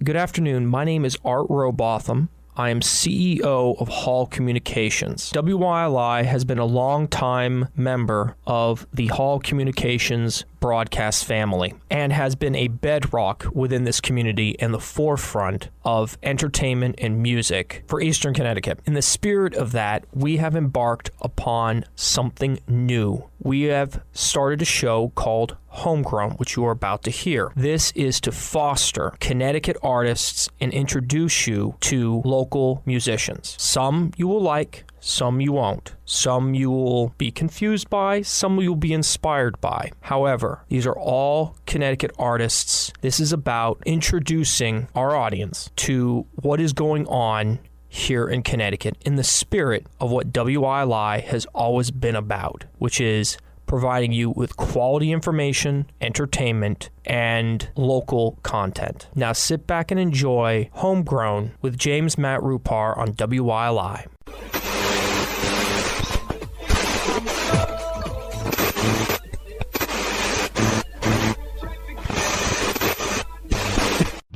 Good afternoon. My name is Art Robotham. I am CEO of Hall Communications. WYLI has been a long-time member of the Hall Communications broadcast family and has been a bedrock within this community and the forefront of entertainment and music for Eastern Connecticut. In the spirit of that, we have embarked upon something new. We have started a show called Homegrown, which you are about to hear. This is to foster Connecticut artists and introduce you to local musicians. Some you will like, some you won't. Some you will be confused by, some you'll be inspired by. However, these are all Connecticut artists. This is about introducing our audience to what is going on here in Connecticut in the spirit of what WILI has always been about, which is providing you with quality information, entertainment, and local content. Now sit back and enjoy Homegrown with James Matt Rupar on WILI.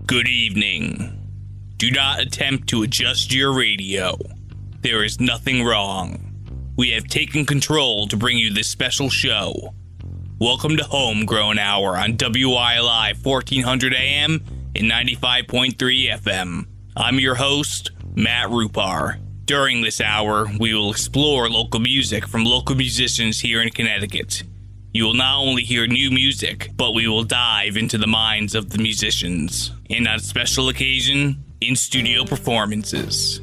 Good evening. Do not attempt to adjust your radio. There is nothing wrong. We have taken control to bring you this special show. Welcome to Homegrown Hour on WILI 1400 AM and 95.3 FM. I'm your host, Matt Rupar. During this hour, we will explore local music from local musicians here in Connecticut. You will not only hear new music, but we will dive into the minds of the musicians. And on special occasion, in-studio performances.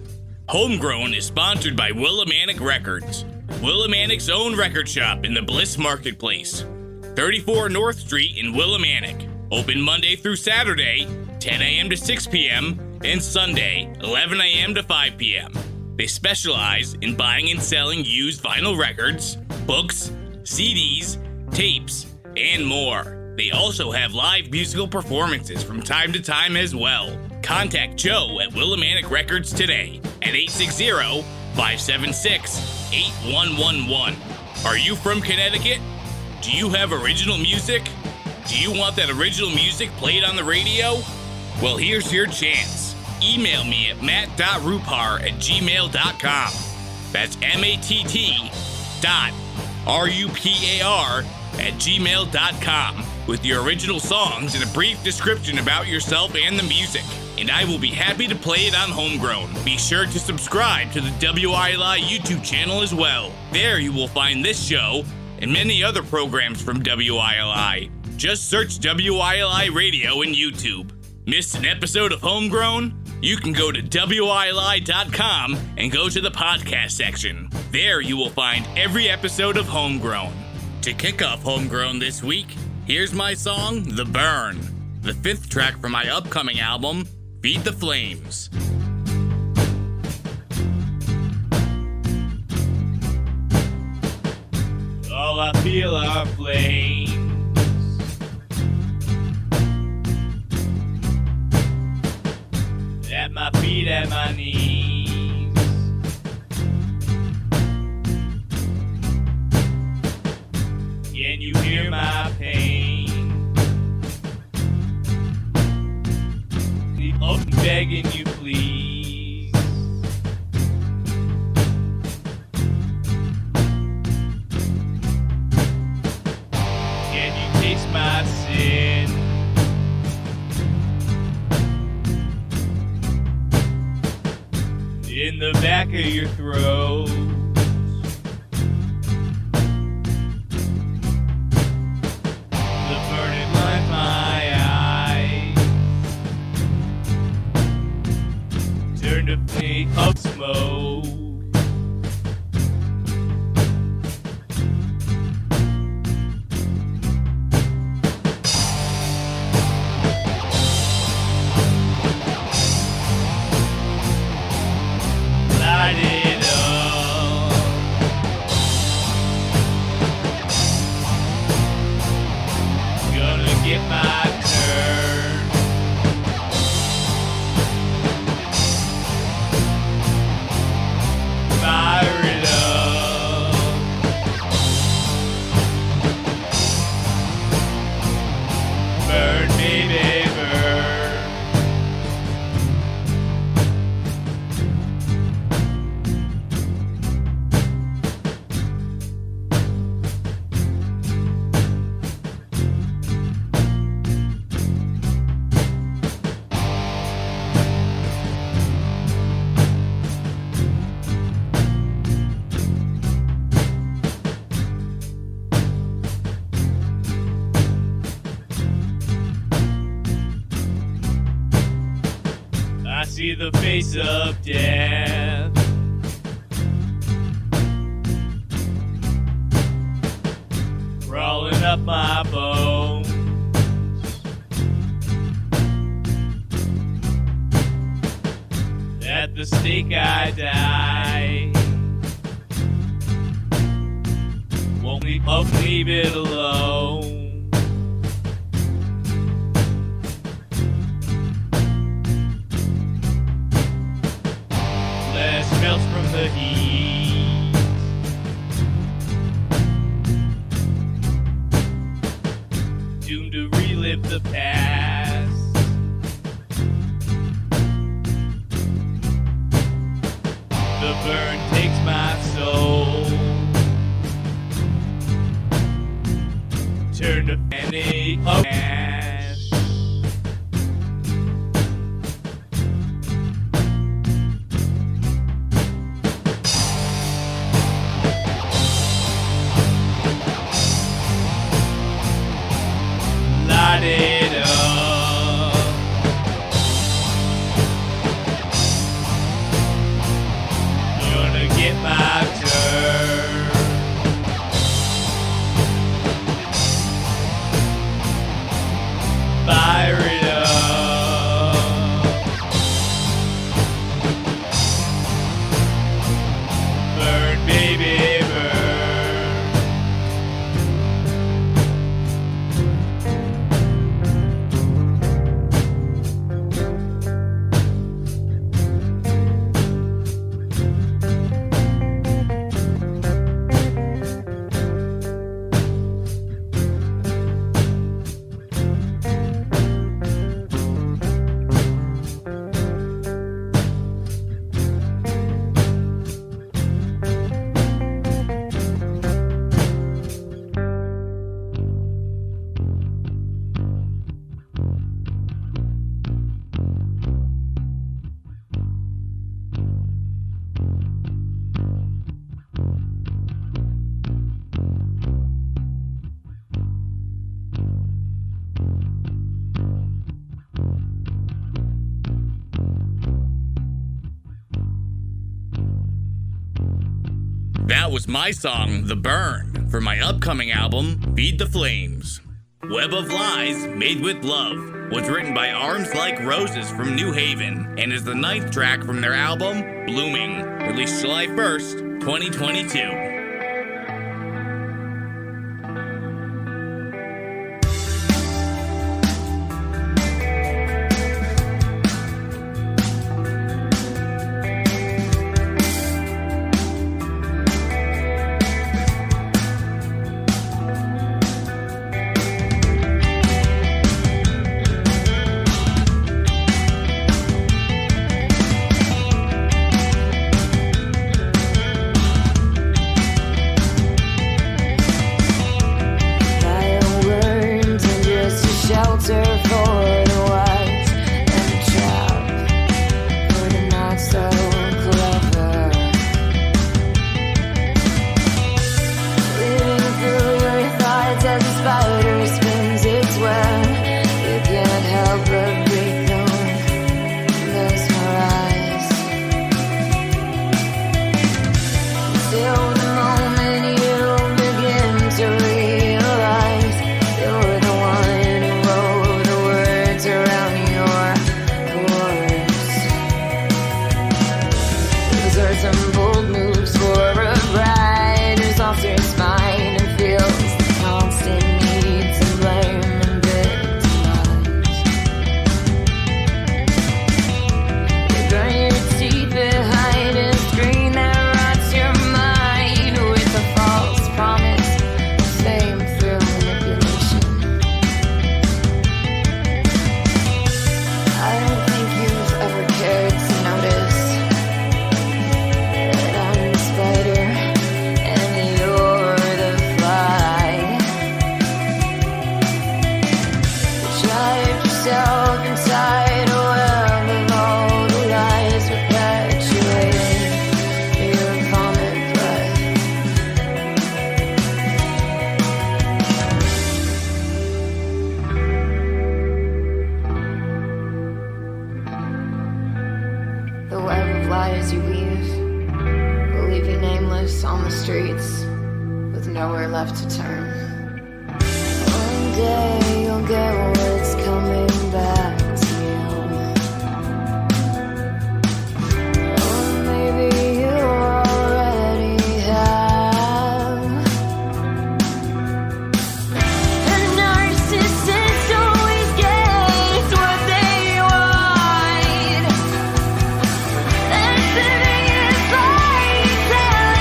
Homegrown is sponsored by Willimantic Records, Willimantic's own record shop in the Bliss Marketplace, 34 North Street in Willimantic. Open Monday through Saturday, 10 a.m. to 6 p.m., and Sunday, 11 a.m. to 5 p.m. They specialize in buying and selling used vinyl records, books, CDs, tapes, and more. They also have live musical performances from time to time as well. Contact Joe at Willimantic Records today at 860-576-8111. Are you from Connecticut? Do you have original music? Do you want that original music played on the radio? Well, here's your chance. Email me at matt.rupar@gmail.com. That's matt.rupar@gmail.com with your original songs and a brief description about yourself and the music, and I will be happy to play it on Homegrown. Be sure to subscribe to the WILI YouTube channel as well. There you will find this show and many other programs from WILI. Just search WILI Radio in YouTube. Missed an episode of Homegrown? You can go to WILI.com and go to the podcast section. There you will find every episode of Homegrown. To kick off Homegrown this week, here's my song, The Burn, the 5th track from my upcoming album, Feed the Flames. All I feel are flames. At my feet, at my knees. Can you hear my pain? I'm begging you, please. Can you taste my sin? In the back of your throat. The burning blind my eyes. Turn to paint of smoke. Light it up. Gonna get my turn. I see the face of death. Crawling up my bones. At the stake I die. Won't leave it alone. Flesh melts from the heat. Doomed to relive the past. The burn takes my soul. Turn to panic of ash. Light it up. Gonna get my turn. Fire it up. Burn, baby, burn. That was my song, The Burn, for my upcoming album, Feed the Flames. Web of Lies, Made with Love, was written by Arms Like Roses from New Haven, and is the 9th track from their album, Blooming, released July 1st, 2022. fly as you leave, leaving nameless on the streets with nowhere left to turn. One day you'll get what's coming back to you. Or maybe you already have. And narcissists always get what they want. That's the biggest lie you tell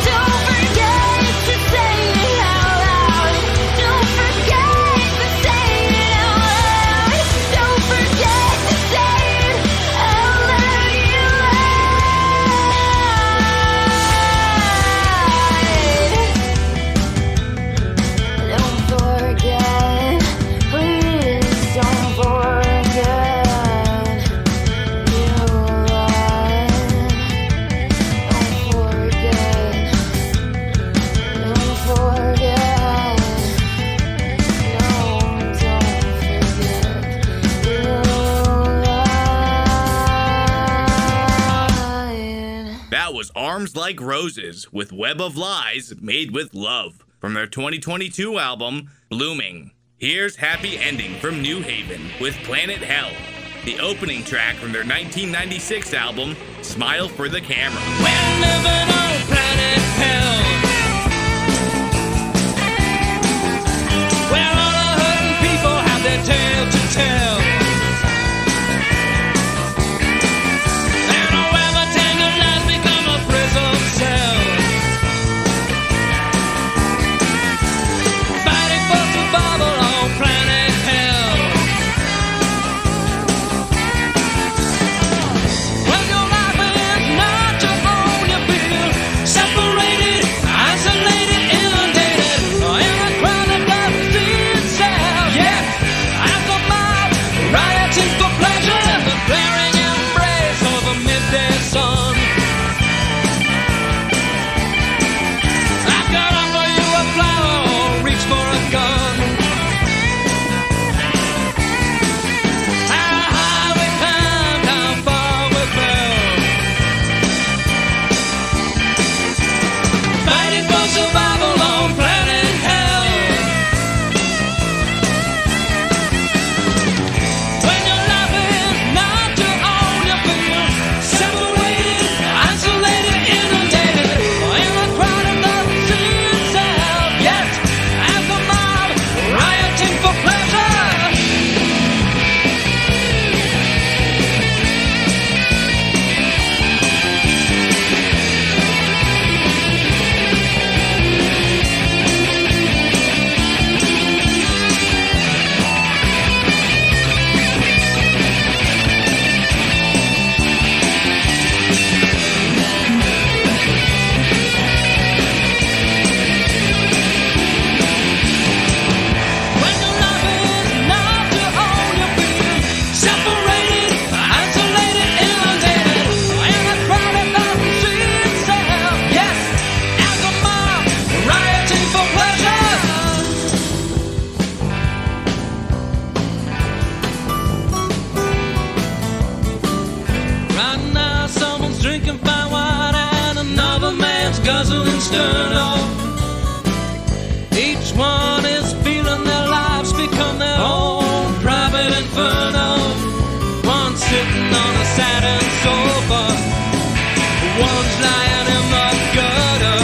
Don't forget to say it out loud. Don't forget to say it out loud. Don't forget to say it out loud. You lied. Don't forget, please don't forget. You lied. Don't forget. Don't forget. No, don't forget. You lied. That was Arms Like Roses with Web of Lies Made with Love from their 2022 album, Blooming. Here's Happy Ending from New Haven with Planet Hell, the opening track from their 1996 album, Smile for the Camera. We're living on planet hell, where all the hurting people have their tale to tell. And whoever tangled lies become a prison cell. Fighting for survival on planet hell. When your life is not your own, you feel separated, isolated, inundated, in a crowd that doesn't see itself. Yeah, as a mob, rioting for pleasure in the glaring embrace of a midday sun. I could offer you a flower or reach for a gun. How high we climbed, how far we fell, fighting for survival on planet hell. When your life is not your own, you feel separated, isolated, inundated, in a crowd that doesn't see itself. Yet, as a mob, rioting for pleasure. When your life is not your own, you feel separated, isolated, inundated, in a crowd that doesn't see itself. Yes, as a mob, rioting for pleasure. Right now, someone's drinking fine wine and another man's guzzling sterno. Each one is feeling their lives become their own private inferno. One sitting on a satin sofa, one's lying in the gutter.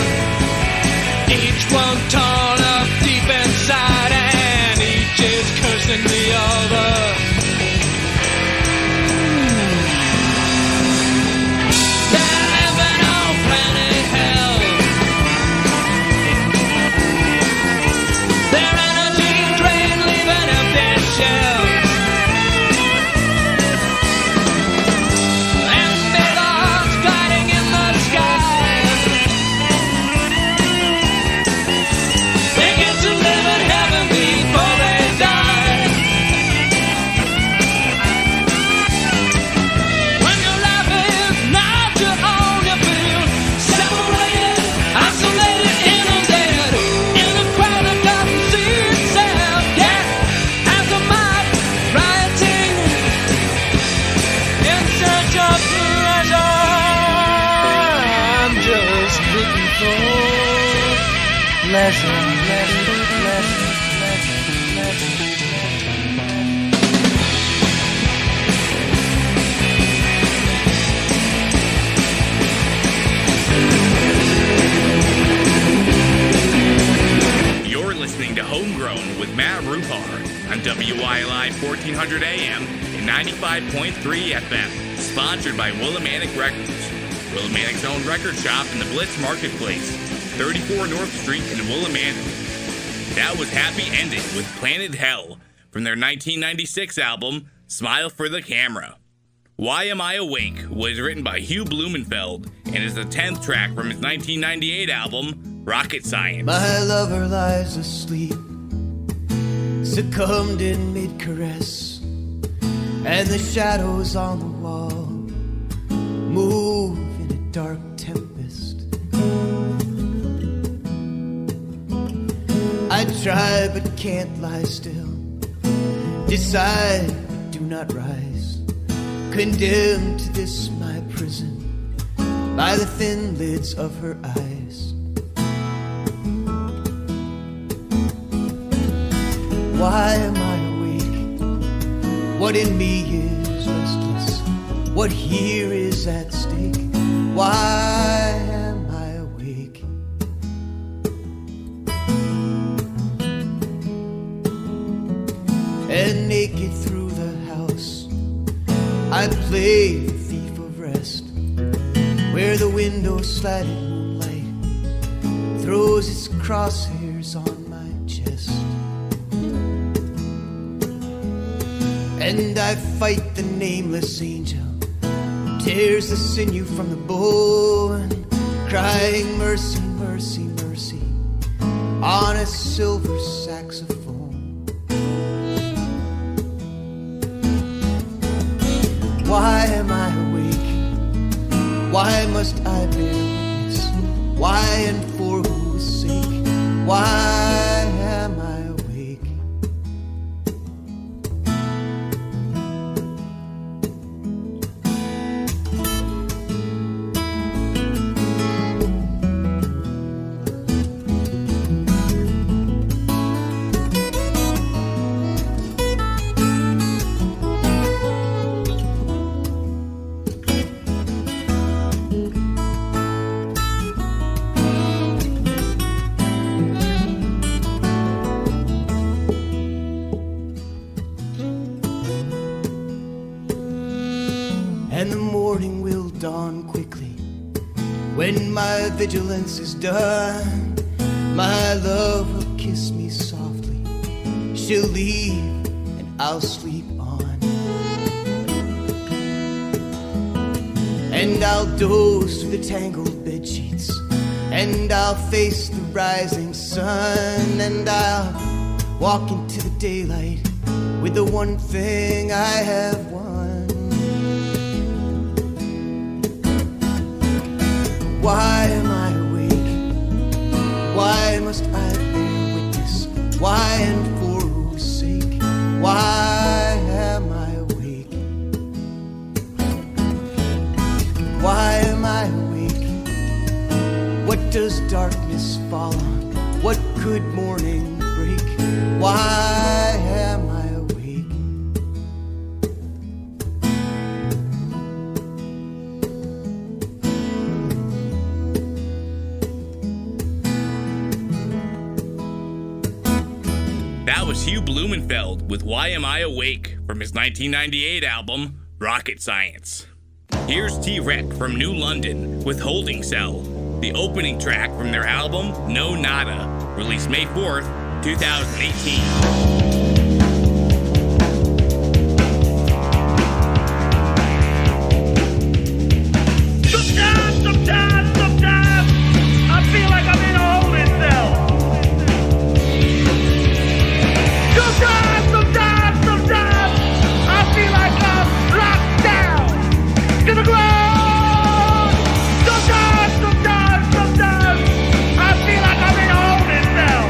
Each one torn up deep inside, and each is cursing the other. They're living on planet hell. Their energy drained, leaving empty shells. And millions gliding in the sky, thinking to live in heaven before they die. You're listening to Homegrown with Matt Rupar on WYLI 1400 AM and 95.3 FM. Sponsored by Willimantic Records. Willimantic's own record shop in the Blitz Marketplace, 34 North Street in Willimantic. That was Happy Ending with Planet Hell from their 1996 album, Smile for the Camera. Why Am I Awake was written by Hugh Blumenfeld and is the 10th track from his 1998 album, Rocket Science. My lover lies asleep, succumbed in mid-caress, and the shadows on the wall move in a dark tempest. I try but can't lie still, decide but do not rise, condemned to this my prison by the thin lids of her eyes. Why am I awake? What in me is restless? What here is at stake? Why am I awake? And naked through the house I play the thief of rest, where the window slatted moonlight throws its crosshairs on my chest. And I fight the nameless angel, tears the sinew from the bone, crying mercy, mercy, mercy on a silver saxophone. Why am I awake? Why must I bear witness? Why and for whose sake? Why am I awake? And the morning will dawn quickly when my vigilance is done. My love will kiss me softly, she'll leave and I'll sleep on. And I'll doze through the tangled bed sheets, and I'll face the rising sun, and I'll walk into the daylight with the one thing I have won. Why am I awake? Why must I bear witness? Why and for whose sake? Why am I awake? Why am I awake? What does darkness fall on? What could morning break? Why am I awake? That was Hugh Blumenfeld with Why Am I Awake from his 1998 album, Rocket Science. Here's T-Rec from New London with Holding Cell, the opening track from their album, No Nada, released May 4th, 2018. Sometimes, I feel like I'm in a holding cell. Sometimes, I feel like I'm locked down to the ground. Sometimes, I feel like I'm in a holding cell.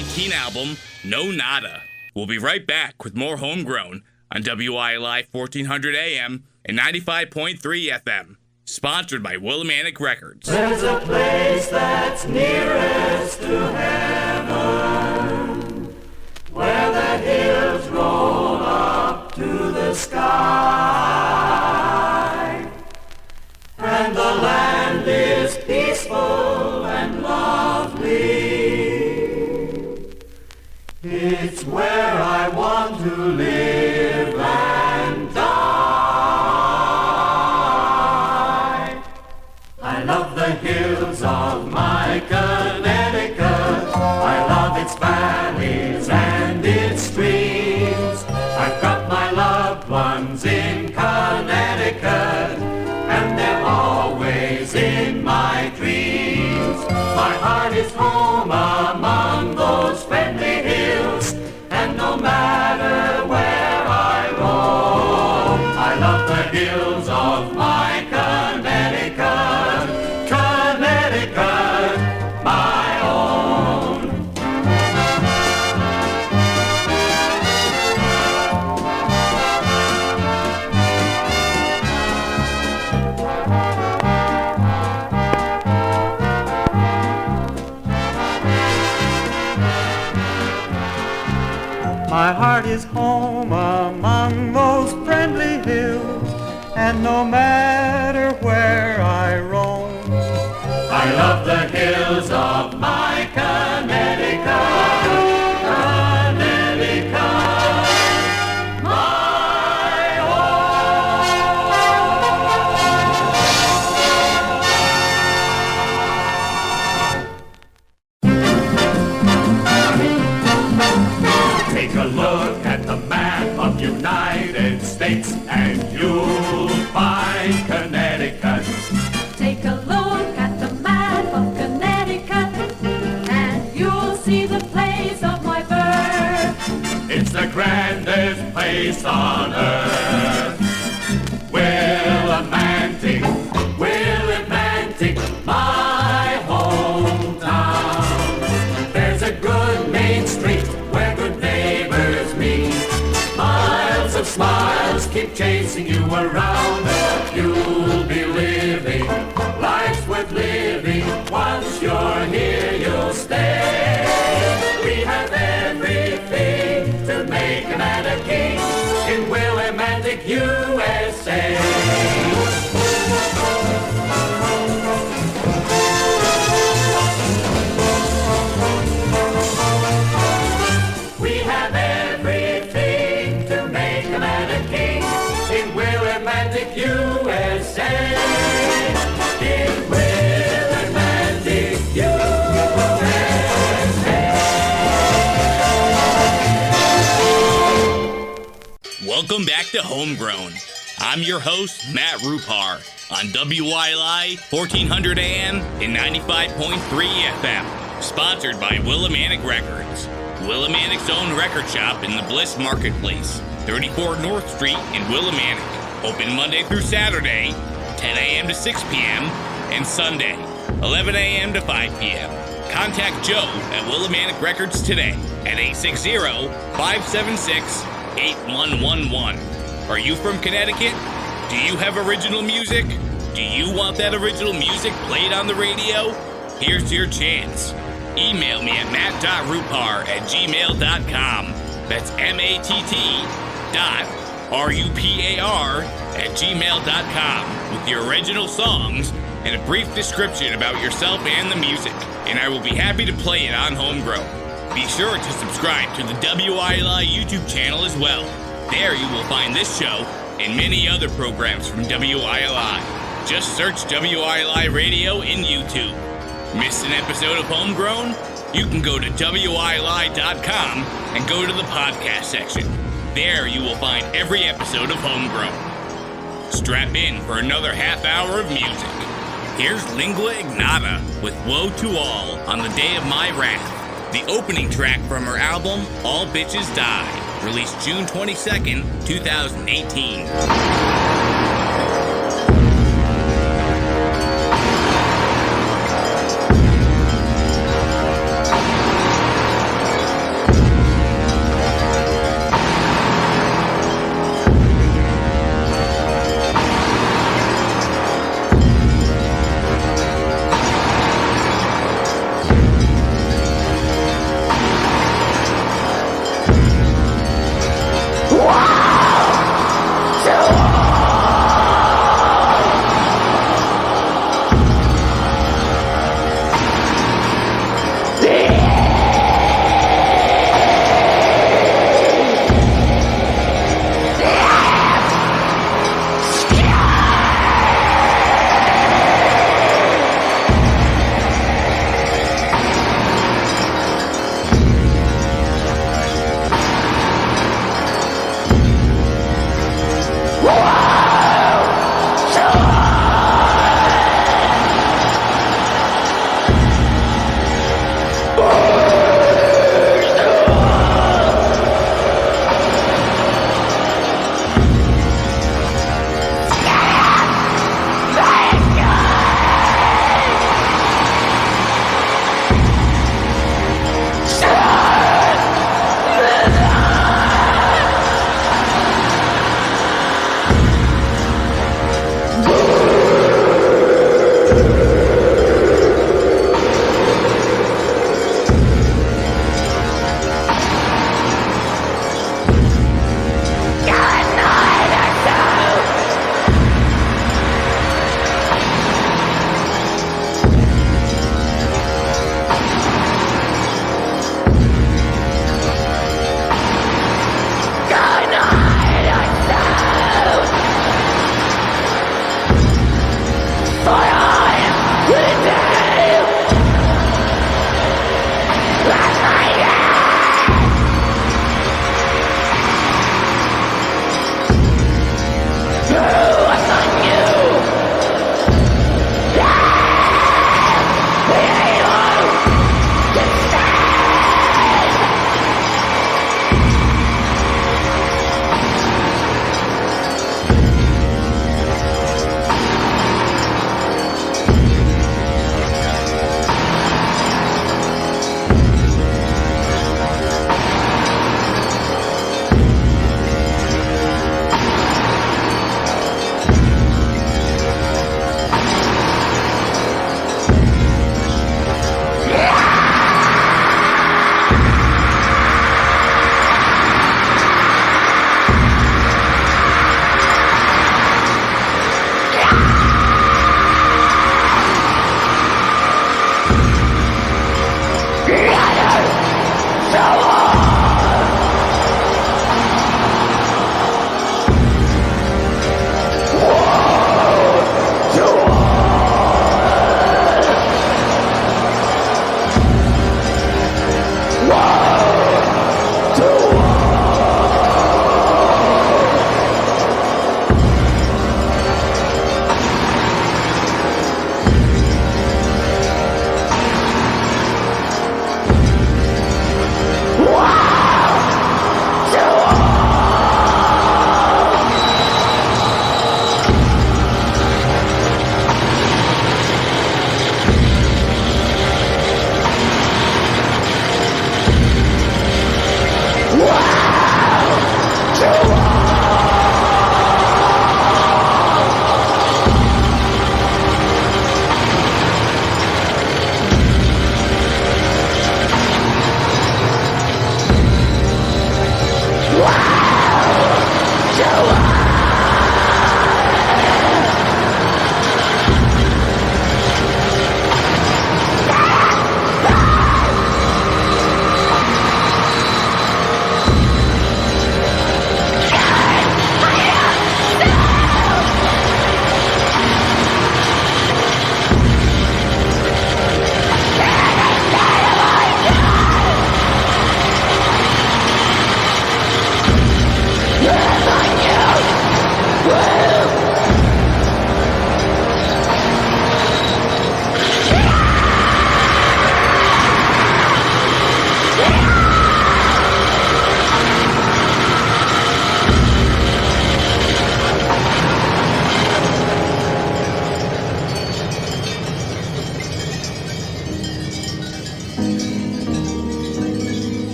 2018 album, No Nada. We'll be right back with more Homegrown on WILI 1400 AM and 95.3 FM. Sponsored by Willimantic Records. There's a place that's nearest to heaven, where the hills roll up to the sky, and the land is peaceful and lovely. It's where I want to live and die. I love the hills of my Connecticut. I love its valleys and its streams. I've got my loved ones in Connecticut, and they're always in my dreams. My heart is home among those friendly hills, and no matter where I roam, I love the hills of my Connecticut, Connecticut, my own. My heart is home among those friendly hills, and no matter where I roam, I love the hills of my Connecticut, Connecticut, my Take a look at the map of United States and you'll find Connecticut. Take a look at the map of Connecticut, and you'll see the place of my birth. It's the grandest place on earth. Willimantic, Willimantic, my hometown. There's a good main street where good neighbors meet. Miles of smiles keep chasing you around. You'll be living, life's worth living. Once you're here, you'll stay. We have everything to make a man a king in Willimantic, USA. We have everything to make a man a king in Willimantic, USA. In Willimantic, USA. Welcome back to Homegrown. I'm your host, Matt Rupar, on WILI 1400 AM and 95.3 FM. Sponsored by Willimantic Records. Willimantic's own record shop in the Bliss Marketplace, 34 North Street in Willimantic. Open Monday through Saturday, 10 a.m. to 6 p.m., and Sunday, 11 a.m. to 5 p.m. Contact Joe at Willimantic Records today at 860-576-8111. Are you from Connecticut? Do you have original music? Do you want that original music played on the radio? Here's your chance. Email me at matt.rupar@gmail.com. That's matt.rupar@gmail.com with your original songs and a brief description about yourself and the music, and I will be happy to play it on Homegrown. Be sure to subscribe to the WILI YouTube channel as well. There you will find this show and many other programs from WILI. Just search WILI Radio in YouTube. Missed an episode of Homegrown? You can go to WILI.com and go to the podcast section. There you will find every episode of Homegrown. Strap in for another half hour of music. Here's Lingua Ignota with Woe to All on the Day of My Wrath, the opening track from her album All Bitches Die, released June 22nd, 2018.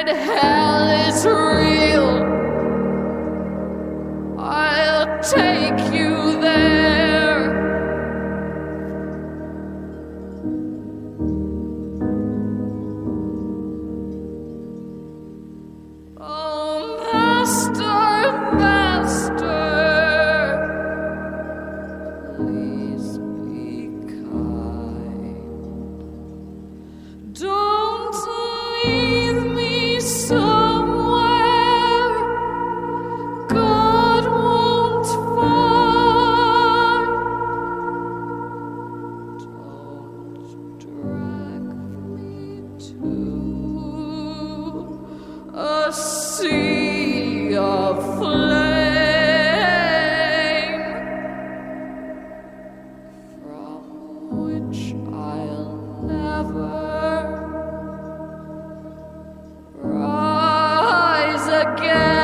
and hell is real, I'll take you there. Oh, Master, Master, please be kind. Don't leave me somewhere God won't find. Don't drag me to a sea of flame from which I'll never rise again.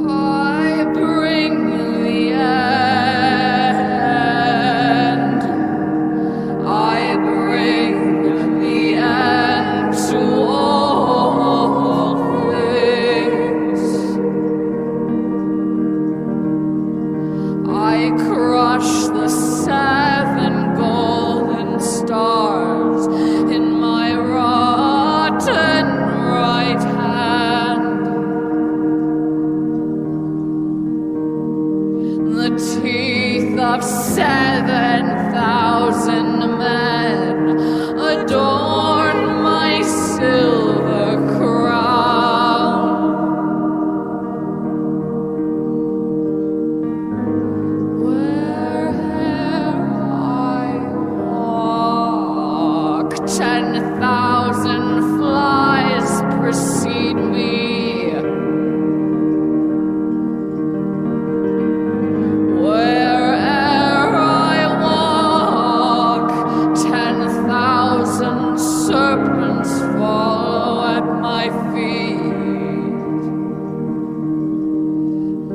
I bring the end. I bring the end to all things. I crush the 7 golden stars in my rotten right hand. The teeth of 7,000 men adorn my silver crown. Where'er I walk, 10,000 flies precede me. Where'er I walk, 10,000 serpents follow at my feet.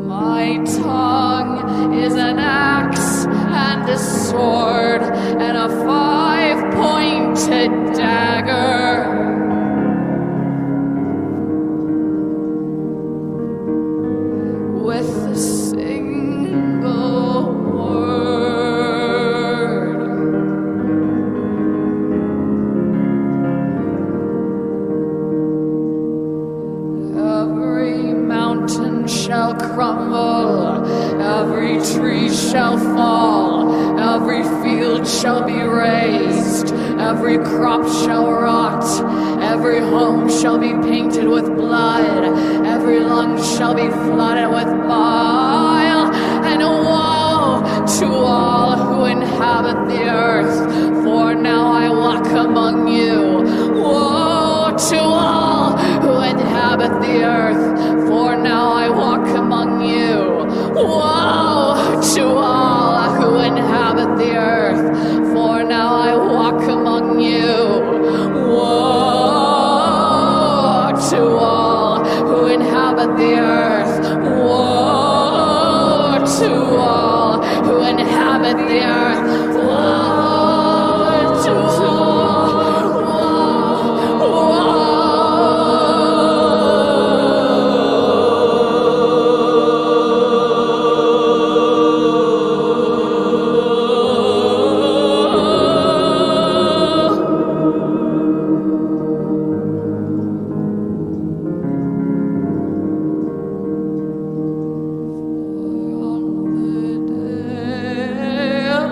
My tongue is an axe and a sword and a 5-pointed dagger. With a single word, every mountain shall crumble, every tree shall fall, every field shall be razed, every crop shall rot, every home shall be painted with blood, every lung shall be flooded with bile, and woe to all who inhabit the earth, for now I walk among you. Woe to all who inhabit the earth, for now I walk among you. Woe to all who inhabit the earth, for now I walk among you. Woe to all who inhabit the earth. Woe to all who inhabit the earth. Woe to on the day of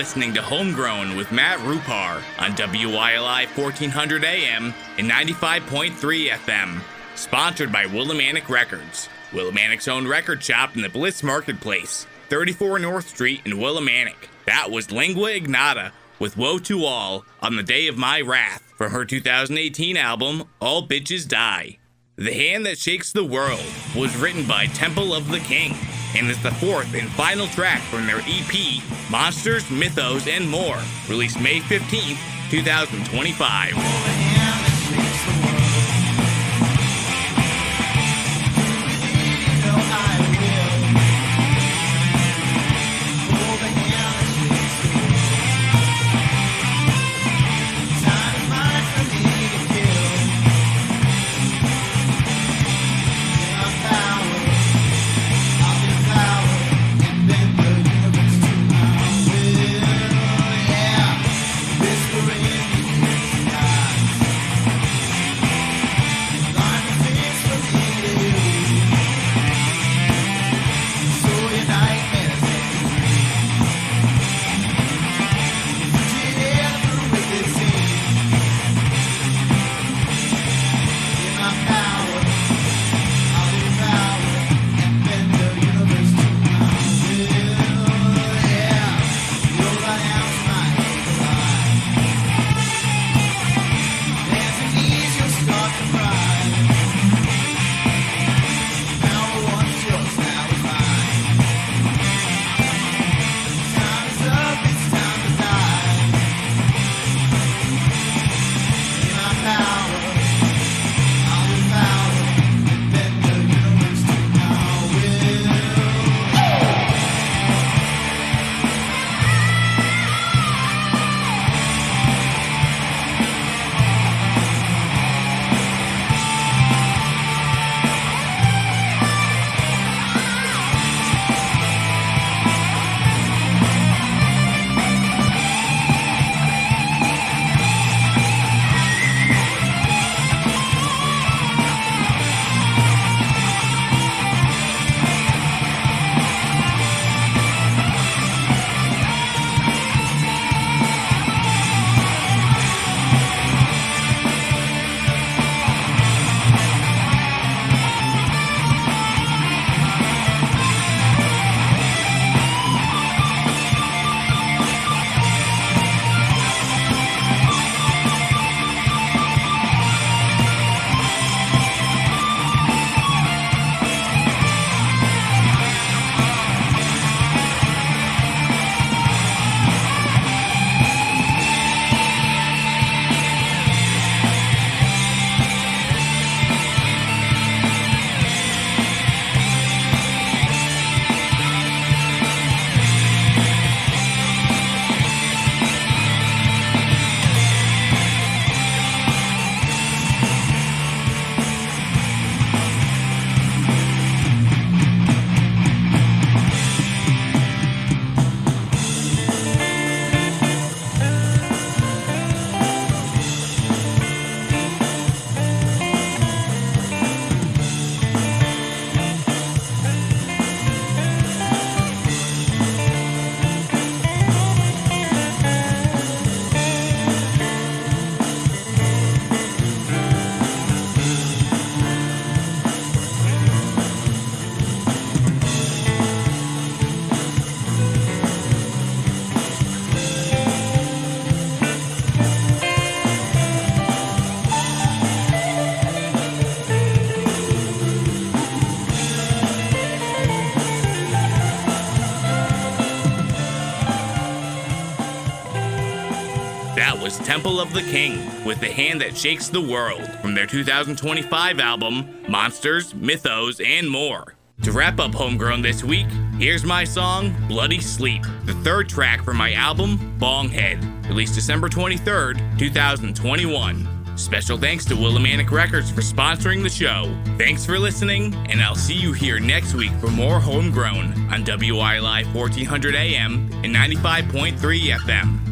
listening to Homegrown with Matt Rupar on WYLI 1400 AM and 95.3 FM. Sponsored by Willimantic Records. Willimantic's own record shop in the Bliss Marketplace, 34 North Street in Willimantic. That was Lingua Ignota with Woe to All on the Day of My Wrath from her 2018 album, All Bitches Die. The Hand That Shakes the World was written by Temple of the King and is the fourth and final track from their EP, Monsters, Mythos, and More, released May 15th, 2025. That was Temple of the King with The Hand That Shakes the World from their 2025 album, Monsters, Mythos, and More. To wrap up Homegrown this week, here's my song, Bloody Sleep, the third track from my album, Bonghead, released December 23rd, 2021. Special thanks to Willimantic Records for sponsoring the show. Thanks for listening, and I'll see you here next week for more Homegrown on WYLI 1400 AM and 95.3 FM.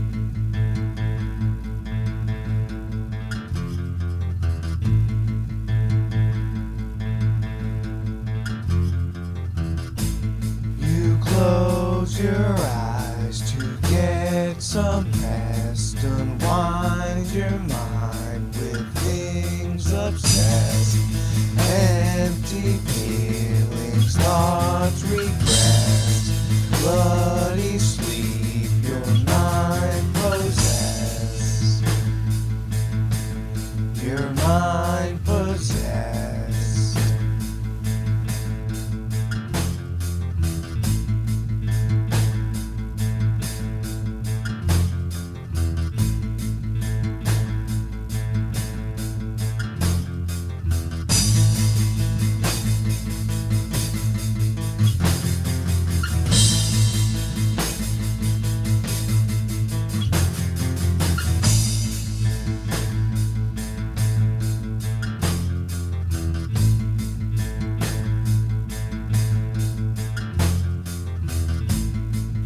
You close your eyes to get some past, unwind your mind with things obsessed. Empty feelings, thoughts regress. Bloody sleep, your mind possessed. Your mind possessed.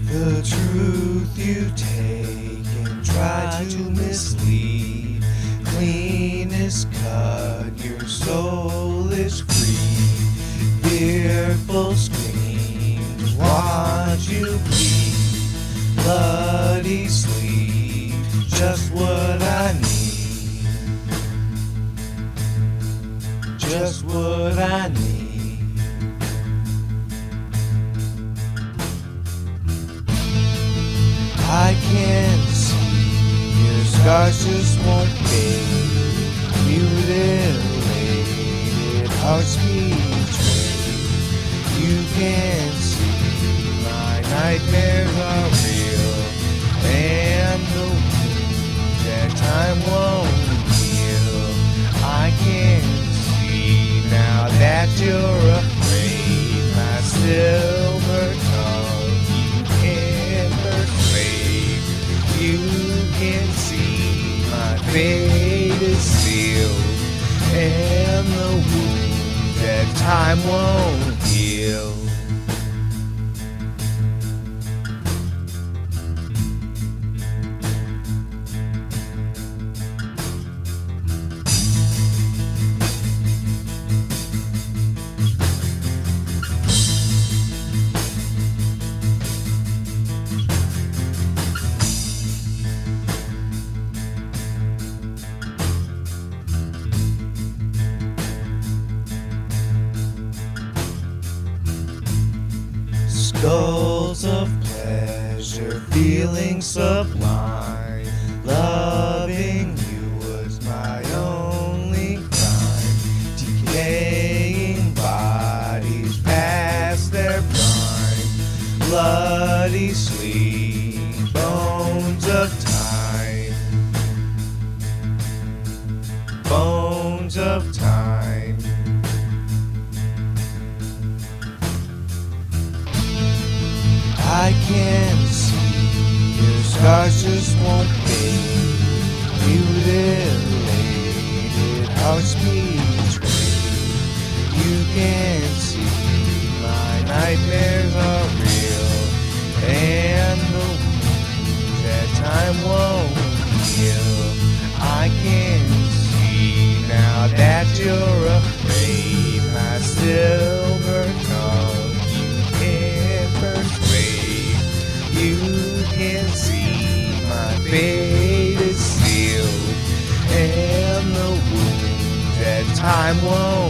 The truth you take and try to mislead. Clean is cut, your soul is free. Fearful screams, watch you bleed. Bloody sleep, just what I need. Just what I need. I can see your scars just won't fade. Mutilated hearts betrayed. You can see my nightmares are real, and the wounds that time won't heal. I can see now that you're afraid. My silver tongue you can't persuade. You can see my fate is sealed, and the wounds that time won't heal. Skulls of pleasure, feeling sublime. Loving you was my only crime. Decaying bodies past their prime. Bloody sleep, bones of time. Bones of time. I can see your scars just won't fade. Mutilated hearts betrayed. You can see my nightmares are real, and the wounds that time won't heal. I can see now that you're afraid. My silver tongue you can't persuade. You can see my fate is sealed, and the wounds that time won't